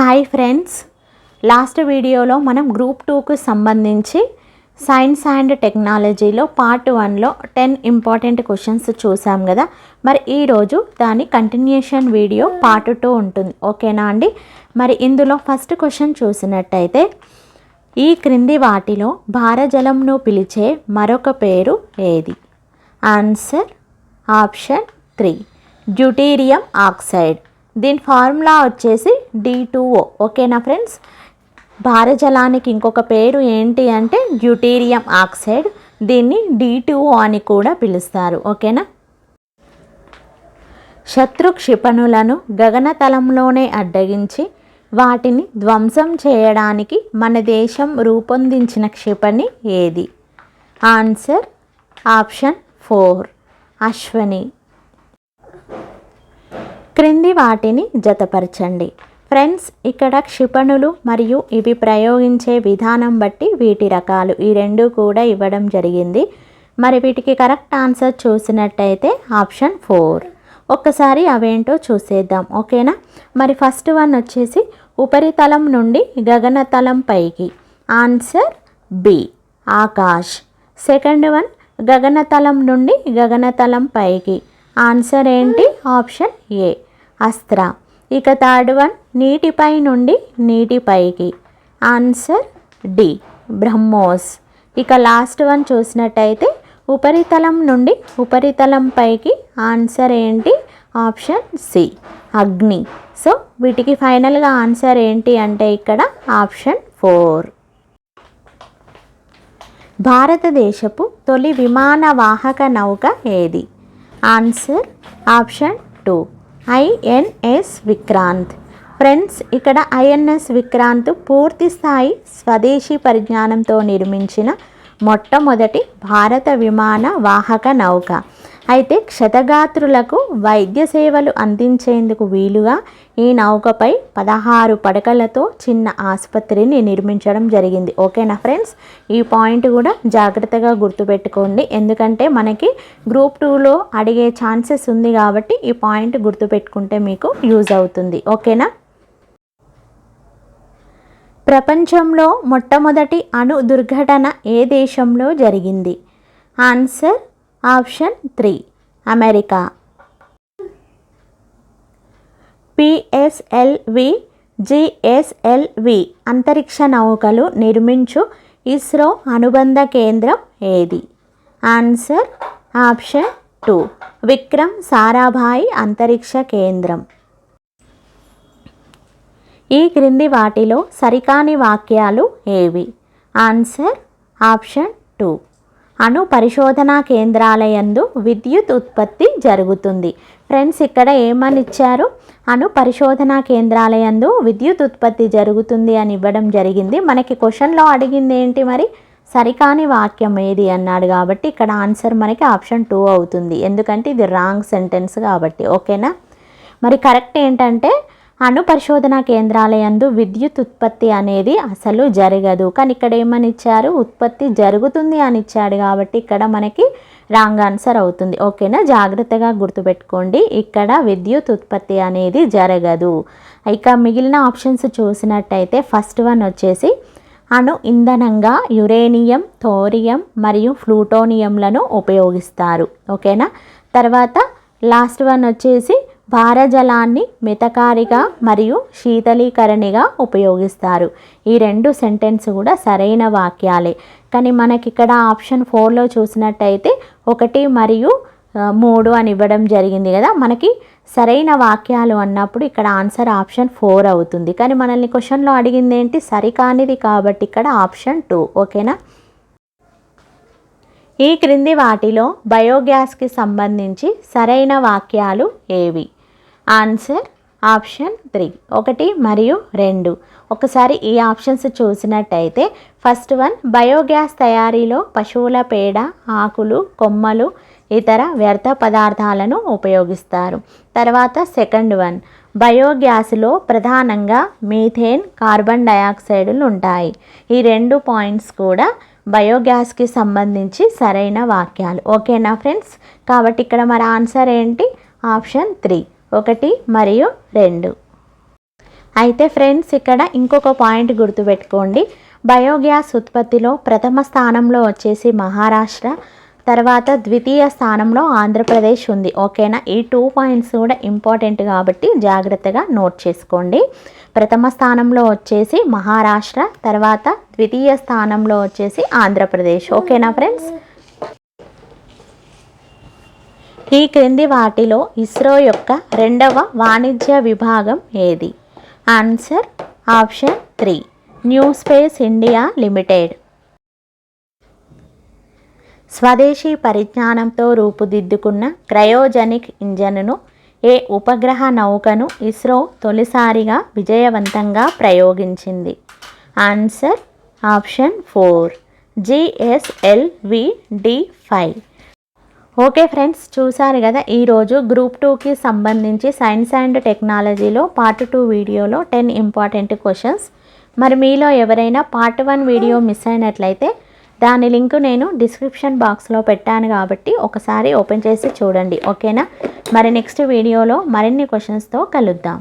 Hi friends, last వీడియోలో మనం group 2కు సంబంధించి సైన్స్ అండ్ టెక్నాలజీలో పార్ట్ 1లో 10 ఇంపార్టెంట్ క్వశ్చన్స్ చూసాం కదా. మరి ఈరోజు దాని కంటిన్యూషన్ వీడియో పార్ట్ 2 ఉంటుంది. ఓకేనా అండి? మరి ఇందులో ఫస్ట్ క్వశ్చన్ చూసినట్టయితే, ఈ క్రింది వాటిలో భారజలంను పిలిచే మరొక పేరు ఏది? Answer option 3 deuterium oxide. దీని ఫార్ములా వచ్చేసి D2O. ఓకేనా ఫ్రెండ్స్? భారజలానికి ఇంకొక పేరు ఏంటి అంటే డ్యూటీరియం ఆక్సైడ్. దీన్ని D2O అని కూడా పిలుస్తారు. ఓకేనా? శత్రు క్షిపణులను గగనతలంలోనే అడ్డగించి వాటిని ధ్వంసం చేయడానికి మన దేశం రూపొందించిన క్షిపణి ఏది? Answer option 4 Ashwini. క్రింది వాటిని జతపరచండి. ఫ్రెండ్స్, ఇక్కడ క్షిపణులు మరియు ఇవి ప్రయోగించే విధానం బట్టి వీటి రకాలు ఈ రెండు కూడా ఇవ్వడం జరిగింది. మరి వీటికి కరెక్ట్ ఆన్సర్ చూసినట్టయితే ఆప్షన్ 4. ఒక్కసారి అవేంటో చూసేద్దాం. ఓకేనా? మరి ఫస్ట్ వన్ వచ్చేసి ఉపరితలం నుండి గగనతలం పైకి. Answer B Akash. Second one గగనతలం నుండి గగనతలం పైకి. ఆన్సర్ ఏంటి? ఆప్షన్ ఏ అస్త్ర. ఇక థర్డ్ వన్ నీటిపై నుండి నీటిపైకి. Answer D BrahMos. ఇక లాస్ట్ వన్ చూసినట్టయితే ఉపరితలం నుండి ఉపరితలం పైకి. ఆన్సర్ ఏంటి? ఆప్షన్ సి అగ్ని. సో వీటికి ఫైనల్గా ఆన్సర్ ఏంటి అంటే ఇక్కడ ఆప్షన్ 4. భారతదేశపు తొలి విమాన వాహక నౌక ఏది? Answer option 2 INS Vikrant. Friends, ఇక్కడ INS విక్రాంత్ పూర్తి స్థాయి స్వదేశీ పరిజ్ఞానంతో నిర్మించిన మొట్టమొదటి భారత విమాన వాహక నౌక. అయితే క్షతగాత్రులకు వైద్య సేవలు అందించేందుకు వీలుగా ఈ నౌకపై 16 పడకలతో చిన్న ఆసుపత్రిని నిర్మించడం జరిగింది. ఓకేనా ఫ్రెండ్స్? ఈ పాయింట్ కూడా జాగ్రత్తగా గుర్తుపెట్టుకోండి, ఎందుకంటే మనకి గ్రూప్ 2లో అడిగే ఛాన్సెస్ ఉంది కాబట్టి ఈ పాయింట్ గుర్తుపెట్టుకుంటే మీకు యూజ్ అవుతుంది. ఓకేనా? ప్రపంచంలో మొట్టమొదటి అణు దుర్ఘటన ఏ దేశంలో జరిగింది? Answer option 3 America. PSLV GSLV అంతరిక్ష నౌకలు నిర్మించు ఇస్రో అనుబంధ కేంద్రం ఏది? ఆన్సర్ ఆప్షన్ 2 విక్రమ్ సారాభాయ్ అంతరిక్ష కేంద్రం. ఈ క్రింది వాటిలో సరికాని వాక్యాలు ఏవి? ఆన్సర్ ఆప్షన్ 2 అణు పరిశోధనా కేంద్రాలయందు విద్యుత్ ఉత్పత్తి జరుగుతుంది. ఫ్రెండ్స్, ఇక్కడ ఏమని ఇచ్చారు? అణు పరిశోధనా కేంద్రాలయందు విద్యుత్ ఉత్పత్తి జరుగుతుంది అని ఇవ్వడం జరిగింది. మనకి క్వశ్చన్లో అడిగింది ఏంటి మరి? సరికాని వాక్యం ఏది అన్నాడు కాబట్టి ఇక్కడ ఆన్సర్ మనకి ఆప్షన్ 2 అవుతుంది, ఎందుకంటే ఇది రాంగ్ సెంటెన్స్ కాబట్టి. ఓకేనా? మరి కరెక్ట్ ఏంటంటే అణు పరిశోధనా కేంద్రాలయందు విద్యుత్ ఉత్పత్తి అనేది అసలు జరగదు. కానీ ఇక్కడ ఏమని ఇచ్చారు? ఉత్పత్తి జరుగుతుంది అని ఇచ్చాడు కాబట్టి ఇక్కడ మనకి రాంగ్ ఆన్సర్ అవుతుంది. ఓకేనా? జాగ్రత్తగా గుర్తుపెట్టుకోండి, ఇక్కడ విద్యుత్ ఉత్పత్తి అనేది జరగదు. ఇక మిగిలిన ఆప్షన్స్ చూసినట్టయితే ఫస్ట్ వన్ వచ్చేసి అణు ఇంధనంగా యురేనియం, థోరియం మరియు ప్లూటోనియంలను ఉపయోగిస్తారు. ఓకేనా? తర్వాత లాస్ట్ వన్ వచ్చేసి భారజలాన్ని మితకారిగా మరియు శీతలీకరణిగా ఉపయోగిస్తారు. ఈ రెండు సెంటెన్స్ కూడా సరైన వాక్యాలే. కానీ మనకి ఇక్కడ ఆప్షన్ 4లో చూసినట్టయితే 1 మరియు 3 అని ఇవ్వడం జరిగింది కదా. మనకి సరైన వాక్యాలు అన్నప్పుడు ఇక్కడ ఆన్సర్ ఆప్షన్ 4 అవుతుంది. కానీ మనల్ని క్వశ్చన్లో అడిగింది ఏంటి? సరికానిది కాబట్టి ఇక్కడ ఆప్షన్ 2. ఓకేనా? ఈ క్రింది వాటిలో బయోగ్యాస్కి సంబంధించి సరైన వాక్యాలు ఏవి? ఆన్సర్ ఆప్షన్ 3 1 మరియు 2. ఒకసారి ఈ ఆప్షన్స్ చూసినట్టయితే ఫస్ట్ వన్ బయోగ్యాస్ తయారీలో పశువుల పేడ, ఆకులు, కొమ్మలు, ఇతర వ్యర్థ పదార్థాలను ఉపయోగిస్తారు. తర్వాత సెకండ్ వన్ బయోగ్యాస్లో ప్రధానంగా మీథేన్, కార్బన్ డయాక్సైడ్లు ఉంటాయి. ఈ 2 పాయింట్స్ కూడా బయోగ్యాస్కి సంబంధించి సరైన వాక్యాలు. ఓకేనా ఫ్రెండ్స్? కాబట్టి ఇక్కడ మరి ఆన్సర్ ఏంటి? ఆప్షన్ 3 1 మరియు 2. అయితే ఫ్రెండ్స్ ఇక్కడ ఇంకొక పాయింట్ గుర్తుపెట్టుకోండి. బయోగ్యాస్ ఉత్పత్తిలో ప్రథమ స్థానంలో వచ్చేసి మహారాష్ట్ర, తర్వాత ద్వితీయ స్థానంలో ఆంధ్రప్రదేశ్ ఉంది. ఓకేనా, ఈ 2 పాయింట్స్ కూడా ఇంపార్టెంట్ కాబట్టి జాగ్రత్తగా నోట్ చేసుకోండి. ప్రథమ స్థానంలో వచ్చేసి మహారాష్ట్ర, తర్వాత ద్వితీయ స్థానంలో వచ్చేసి ఆంధ్రప్రదేశ్. ఓకేనా ఫ్రెండ్స్. ఈ క్రింది వాటిలో ఇస్రో యొక్క 2వ వాణిజ్య విభాగం ఏది? Answer option 3 new space India limited. స్వదేశీ పరిజ్ఞానంతో రూపుదిద్దుకున్న క్రయోజనిక్ ఇంజన్ను ఏ ఉపగ్రహ నౌకను ఇస్రో తొలిసారిగా విజయవంతంగా ప్రయోగించింది? Answer option 4 GSLV-D5. Okay friends, చూసారు కదా ఈరోజు గ్రూప్ 2కి సంబంధించి సైన్స్ అండ్ టెక్నాలజీలో పార్ట్ 2 వీడియోలో 10 ఇంపార్టెంట్ క్వశ్చన్స్. మరి మీలో ఎవరైనా పార్ట్ 1 వీడియో మిస్ అయినట్లయితే దాని లింక్ నేను డిస్క్రిప్షన్ బాక్స్లో పెట్టాను కాబట్టి ఒకసారి ఓపెన్ చేసి చూడండి. ఓకేనా, మరి నెక్స్ట్ వీడియోలో మరిన్ని క్వశ్చన్స్తో కలుద్దాం.